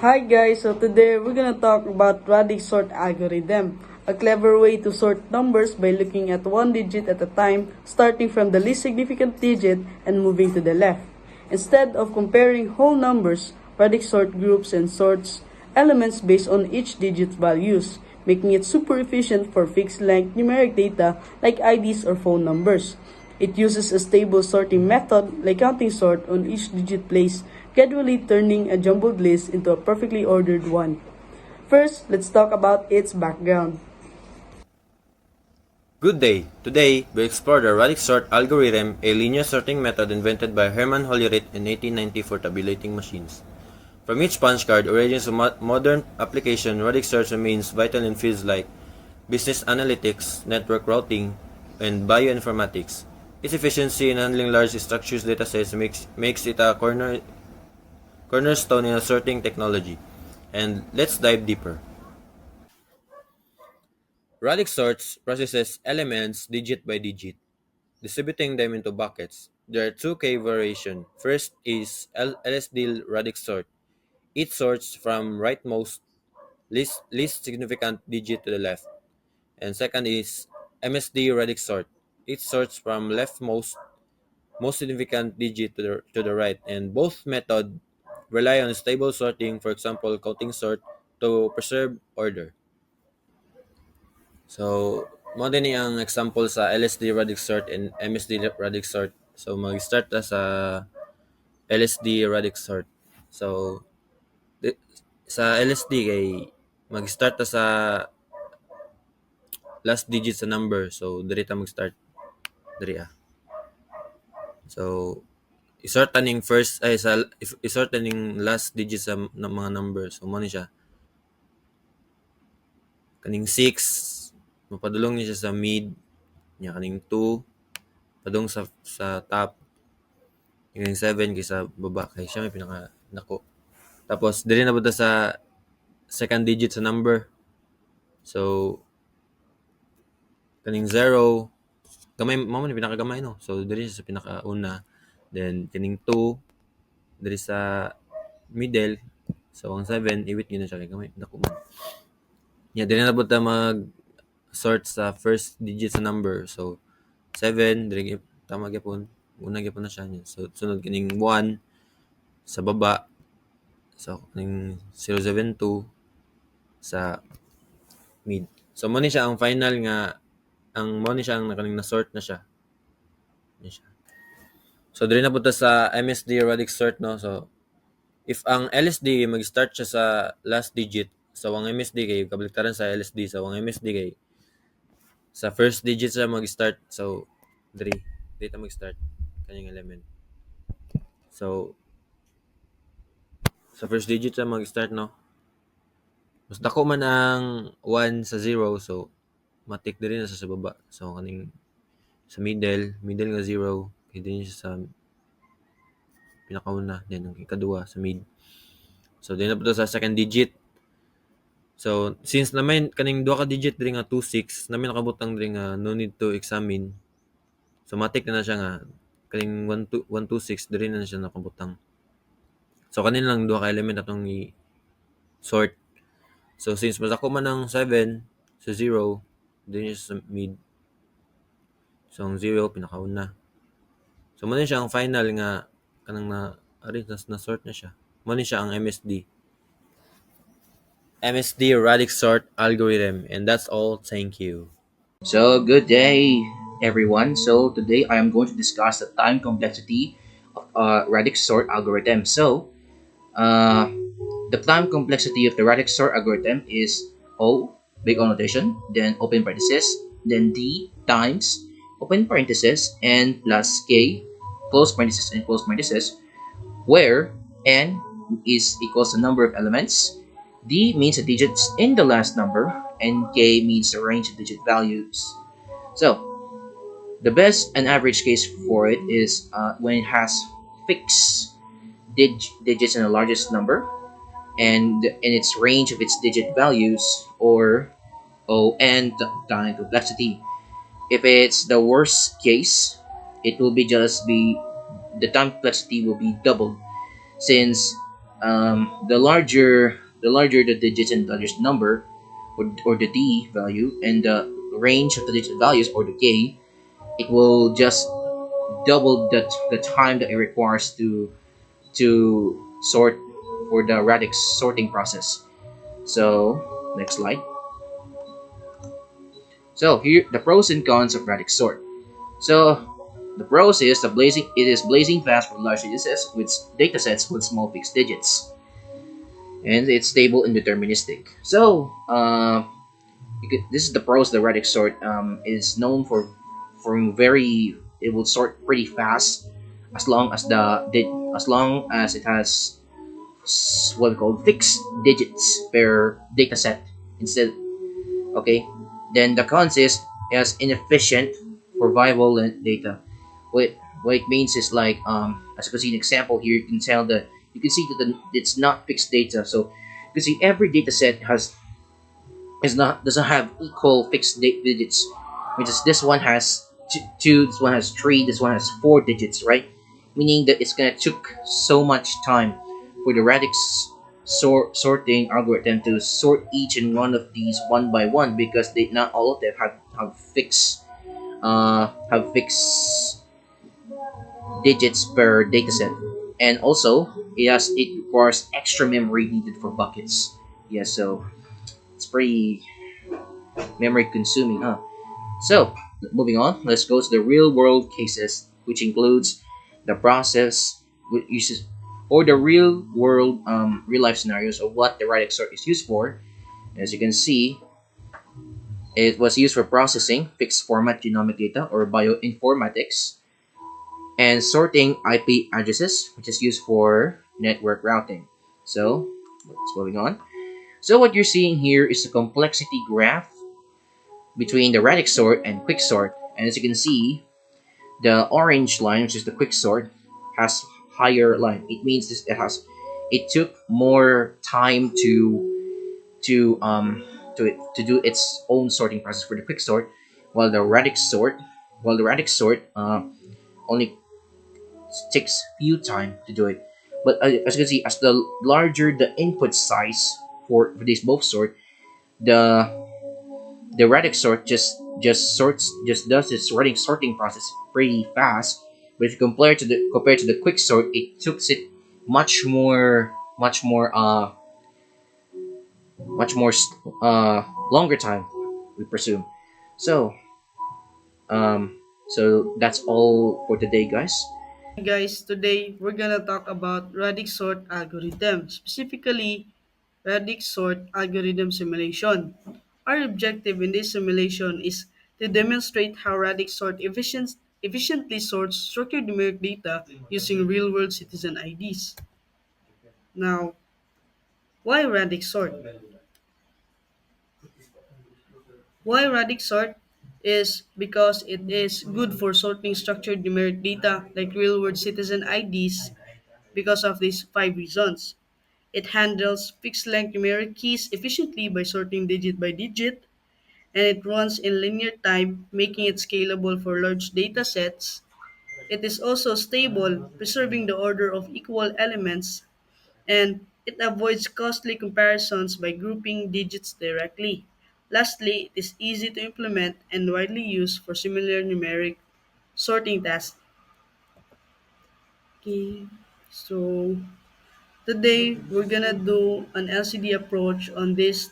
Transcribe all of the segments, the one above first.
Hi guys, so today we're gonna talk about Radix sort algorithm, a clever way to sort numbers by looking at one digit at a time, starting from the least significant digit and moving to the left. Instead of comparing whole numbers, Radix sort groups and sorts elements based on each digit's values, making it super efficient for fixed length numeric data like IDs or phone numbers. It uses a stable sorting method like counting sort on each digit place, gradually turning a jumbled list into a perfectly ordered one. First, let's talk about its background. Good day! Today, we explore the Radix sort algorithm, a linear sorting method invented by Hermann Hollerith in 1890 for tabulating machines. From each punch card origins to modern application, Radix sort remains vital in fields like business analytics, network routing, and bioinformatics. Its efficiency in handling large structured datasets makes it a cornerstone in a sorting technology. And let's dive deeper. Radix sorts processes elements digit by digit, distributing them into buckets. There are two key variations. First is LSD Radix sort. It sorts from rightmost least significant digit to the left. And second is MSD Radix sort. It sorts from leftmost most significant digit to the right. And both methods rely on stable sorting, for example, counting sort, to preserve order. So, mo din ang example sa LSD Radix sort and MSD Radix sort. So, mag-start ta sa LSD Radix sort. So, di- sa LSD kay mag-start ta sa last digit sa number. So, diri ta mag-start. Diri ah. So, isort ta ning first ay sa isort ta ning last digit sa ng mga numbers. So, mo ni siya. Kaning 6 mapadulong niya siya sa mid, nya kaning 2 padung sa top, yung 7 kaysa baba kay siya may pinaka nako. Tapos dili na punta sa second digit sa number. So kaning 0 gamay mo man pinaka gamay no. So dili siya sa pinaka una. Then kaning 2 dili sa middle. So ang 7 iwit gyud na siya kay gamay nako man. Yeah, dili na punta mag sort sa first digit sa number. So 7 dili tama gyapon. Una gyapon na siya niya. So sunod kaning 1 sa baba. So kaning 072 sa mid. So mo ni siya ang final nga ang mo ni siya ang nakaning na sort na siya. Ni siya. So diri na punta sa MSD Radix sort no. So if ang LSD mag-start siya sa last digit, so ang MSD kay kabaliktaran sa LSD, so ang MSD kay sa first digit siya mag-start. So diri ta mag-start kanyang element. So sa first digit siya mag-start no. Mas dako man ang 1 sa 0, so matik diri na sa baba. So kaning sa middle nga 0, kay din siya sa pinakauna, then ang ikaduha sa mid. So din na po sa second digit. So since naman kaning duha ka digit diri nga 26, namin nakabutang diri nga no need to examine. So matik na siya nga kaning 126 diri na siya nakabutang. So kanin lang duha ka element atong i-sort. So since mas ako man ng 7 sa 0, din siya sa mid. So ang 0 pinakauna. So mo siya ang final nga kanang na sort na siya. Mo siya ang MSD Radix sort algorithm, and that's all. Thank you. So, good day, everyone. So, today I am going to discuss the time complexity of Radix sort algorithm. Uh, the time complexity of the Radix sort algorithm is O, big O notation, then open parenthesis, then D times open parenthesis and plus K, close parenthesis and close parenthesis, where N is equals the number of elements, D means the digits in the last number, and K means the range of digit values. So, the best and average case for it is when it has fixed digits in the largest number and in its range of its digit values, or O and time complexity. If it's the worst case, it will be just be the time complexity will be doubled, since The larger the digits and values number, or the d value, and the range of the digit values, or the k, it will just double the time that it requires to sort for the radix sorting process. So next slide. So here the pros and cons of radix sort. So the pros is it is blazing fast for large datasets with small fixed digits, and it's stable and deterministic. So this is the pros. The radix sort is known for very, it will sort pretty fast, as long as as long as it has what we call fixed digits per dataset instead. Okay, then the cons is as inefficient for viable data. What it means is like, as you can see an example here, you can tell that you can see that it's not fixed data. So you can see every data set is not doesn't have equal fixed digits. Which is, this one has two, this one has three, this one has four digits, right? Meaning that it's gonna took so much time for the radix sorting algorithm to sort each and one of these one by one, because they not all of them have fixed digits per dataset, and also it requires extra memory needed for buckets. Yeah, so it's pretty memory consuming, huh? So, moving on, let's go to the real world cases, which includes the process which uses, or the real world, real life scenarios of what the Radix sort is used for. As you can see, it was used for processing fixed format genomic data, or bioinformatics, and sorting IP addresses, which is used for network routing. So, let's moving on. So what you're seeing here is the complexity graph between the Radix sort and quicksort. And as you can see, the orange line, which is the quicksort, has higher line. It means it took more time to do its own sorting process for the quicksort, while the Radix sort only takes few time to do it. But as you can see, as the larger the input size for these both sort, the Radix sort just does its sorting process pretty fast. But if you compare to the quick sort, it took it much more longer time, we presume. So so that's all for today, guys. Hey guys, today we're gonna talk about Radix sort algorithm, specifically Radix sort algorithm simulation. Our objective in this simulation is to demonstrate how Radix sort efficiently sorts structured numeric data using real-world citizen IDs. Now, why Radix sort? Why Radix sort is because it is good for sorting structured numeric data like real-world citizen IDs because of these five reasons. It handles fixed length numeric keys efficiently by sorting digit by digit, and it runs in linear time, making it scalable for large data sets. It is also stable, preserving the order of equal elements, and it avoids costly comparisons by grouping digits directly. Lastly, it is easy to implement and widely used for similar numeric sorting tasks. Okay, so today we're gonna do an LCD approach on this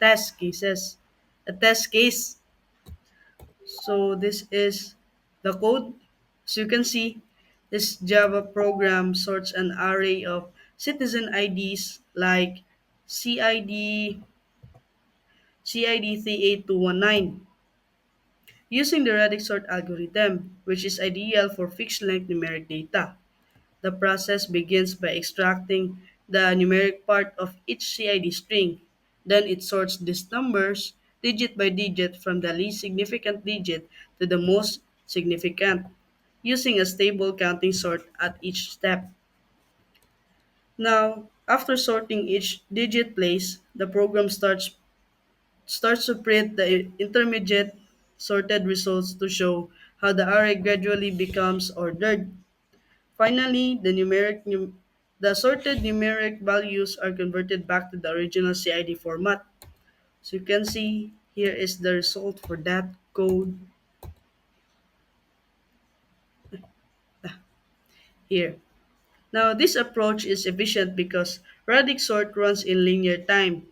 test cases. A test case. So this is the code. As you can see, this Java program sorts an array of citizen IDs like CID CID 38219 using the Radix sort algorithm, which is ideal for fixed length numeric data. The process begins by extracting the numeric part of each CID string. Then it sorts these numbers digit by digit from the least significant digit to the most significant, using a stable counting sort at each step. Now, after sorting each digit place, the program starts to print the intermediate sorted results to show how the array gradually becomes ordered. Finally, The sorted numeric values are converted back to the original CID format. So you can see here is the result for that code here. Now this approach is efficient because Radix sort runs in linear time.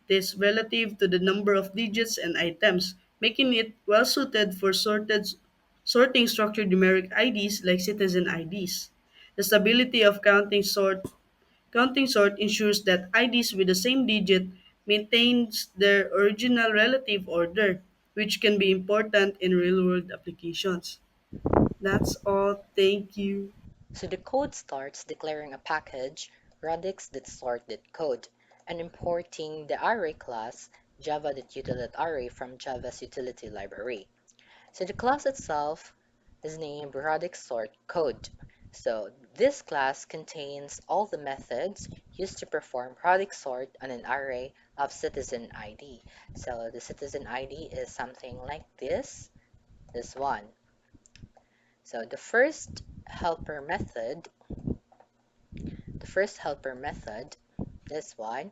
It is relative to the number of digits and items, making it well suited for sorting structured numeric IDs like citizen IDs. The stability of counting sort ensures that IDs with the same digit maintains their original relative order, which can be important in real-world applications. That's all. Thank you. So the code starts declaring a package radix.sort.code and importing the array class java.util.array from Java's utility library. So the class itself is named Radix sort code. So this class contains all the methods used to perform Radix sort on an array of citizen ID. So the citizen ID is something like this one. So the first helper method, this one,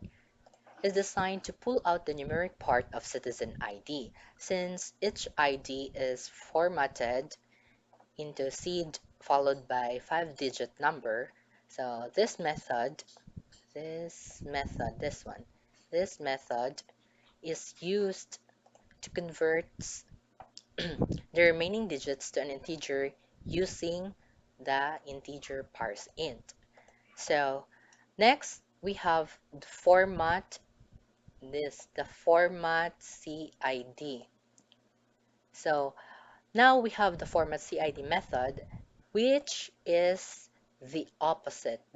is designed to pull out the numeric part of citizen ID, since each ID is formatted into seed followed by 5-digit number. So this method is used to convert the remaining digits to an integer using the integer parse int. So next we have the format CID. So now we have the format CID method, which is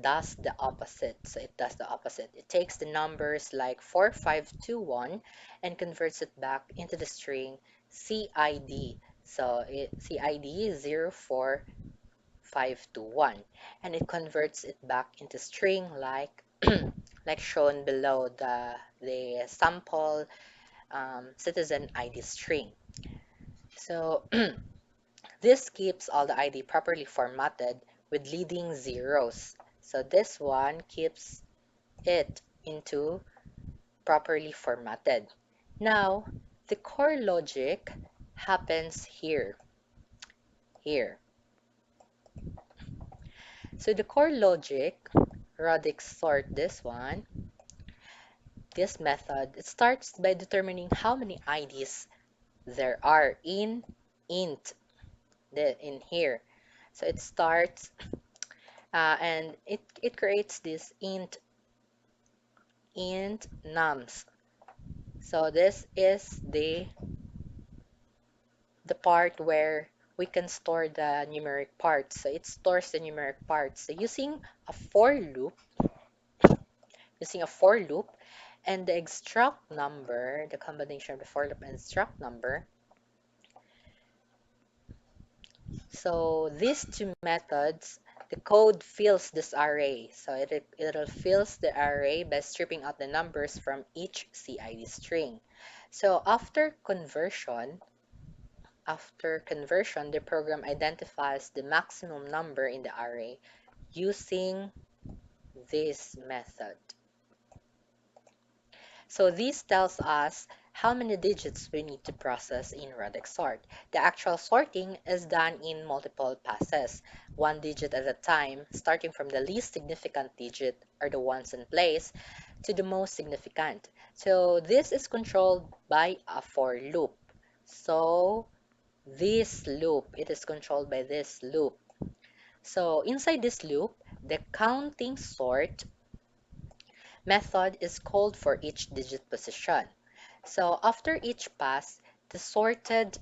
does the opposite. So it does the opposite. It takes the numbers like 4521 and converts it back into the string CID. So CID 04521, and it converts it back into string like like shown below the sample citizen ID string. So this keeps all the ID properly formatted with leading zeros. So this one keeps it into properly formatted. Now, the core logic happens here. So the core logic, radix sort this method, it starts by determining how many IDs there are in here. So it starts and it creates this int nums. So this is the part where we can store the numeric parts. So it stores the numeric parts. So using a for loop and the extract number, the combination of the for loop and extract number. So these two methods, the code fills this array. So it'll fills the array by stripping out the numbers from each CID string. So after conversion, the program identifies the maximum number in the array using this method. So this tells us how many digits we need to process in Radix sort. The actual sorting is done in multiple passes, one digit at a time, starting from the least significant digit, or the ones in place, to the most significant. So this is controlled by a for loop. So it is controlled by this loop. So inside this loop, the counting sort method is called for each digit position. So after each pass, the sorted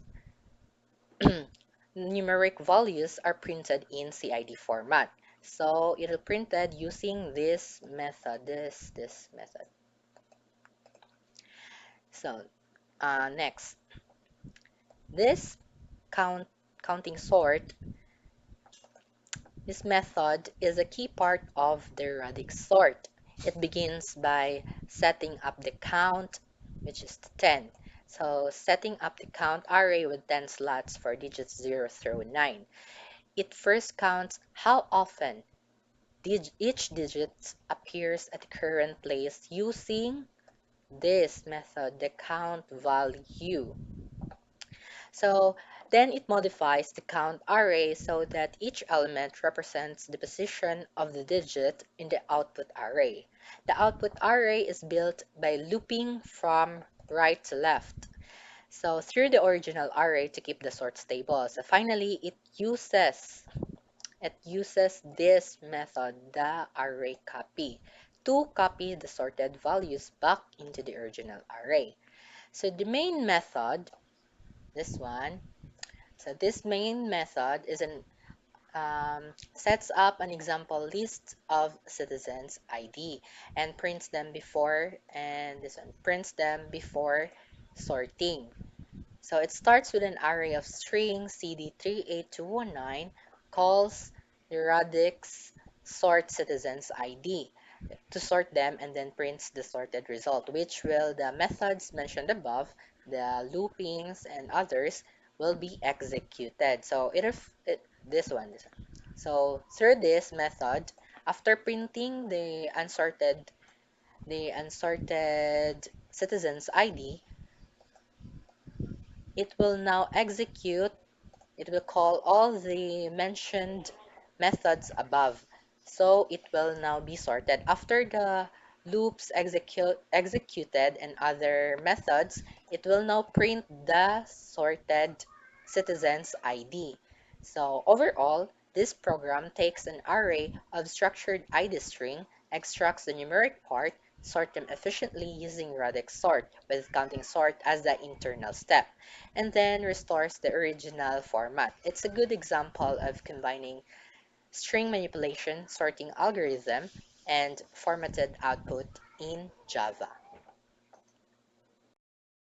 numeric values are printed in CID format. So it is printed using this method, this method. So next, this counting sort, this method is a key part of the Radix sort. It begins by setting up the count, which is 10. So setting up the count array with 10 slots for digits 0 through 9. It first counts how often Each digit appears at the current place using this method, the count value. So then it modifies the count array so that each element represents the position of the digit in the output array. The output array is built by looping from right to left. So through the original array to keep the sort stable. So finally, it uses this method, the array copy, to copy the sorted values back into the original array. So the main method, this one, so this main method sets up an example list of citizens ID and prints them before, and this one prints them before sorting. So it starts with an array of strings CD38219, calls the Radix sort citizens ID to sort them, and then prints the sorted result, which will the methods mentioned above, the loopings and others, will be executed. So this one. So through this method, after printing the unsorted citizens ID, it will now execute it will call all the mentioned methods above. So it will now be sorted. After the loops executed and other methods, it will now print the sorted citizens ID. So overall, this program takes an array of structured ID string, extracts the numeric part, sort them efficiently using Radix sort, with counting sort as the internal step, and then restores the original format. It's a good example of combining string manipulation, sorting algorithm, and formatted output in Java.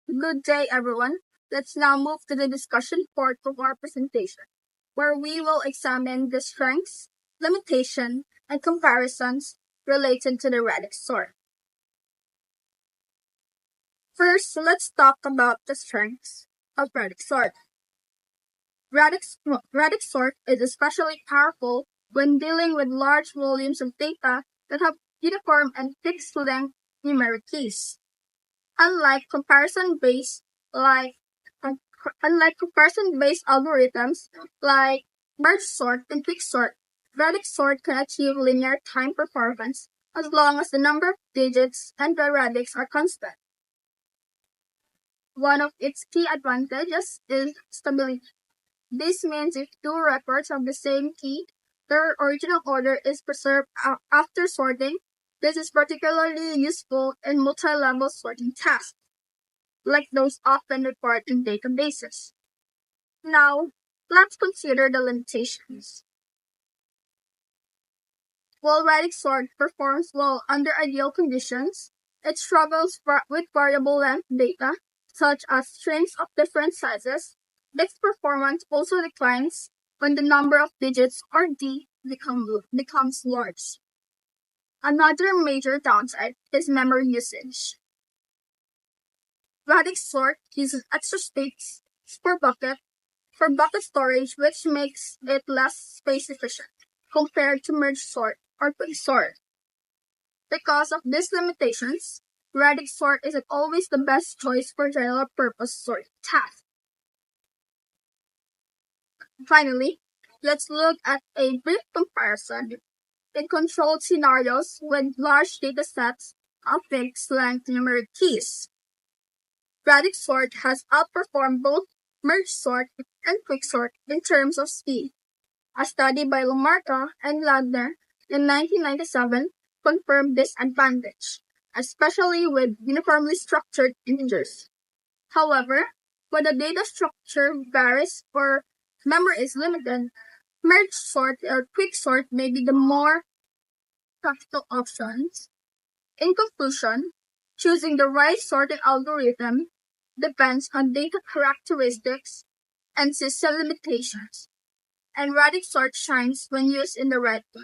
Good day, everyone. Let's now move to the discussion part of our presentation, where we will examine the strengths, limitations, and comparisons related to the Radix sort. First, let's talk about the strengths of Radix sort. Radix sort is especially powerful when dealing with large volumes of data that have uniform and fixed length numeric keys. Unlike comparison-based like unlike comparison-based algorithms like merge sort and quick sort, Radix sort can achieve linear time performance as long as the number of digits and the radix are constant. One of its key advantages is stability. This means if two records have the same key, their original order is preserved after sorting. This is particularly useful in multi-level sorting tasks, like those often required in databases. Now, let's consider the limitations. While Radix sort performs well under ideal conditions, it struggles with variable length data, such as strings of different sizes. This performance also declines when the number of digits, or D, becomes large. Another major downside is memory usage. Radix sort uses extra space for bucket storage, which makes it less space efficient compared to merge sort or quick sort. Because of these limitations, Radix sort isn't always the best choice for general purpose sorting tasks. Finally, let's look at a brief comparison in controlled scenarios with large datasets of fixed length numeric keys. Radix sort has outperformed both merge sort and quick sort in terms of speed. A study by Lamarca and Ladner in 1997 confirmed this advantage, especially with uniformly structured integers. However, when the data structure varies or memory is limited, merge sort or quick sort may be the more practical options. In conclusion, choosing the right sorting algorithm depends on data characteristics and system limitations, and Radix sort shines when used in the right way.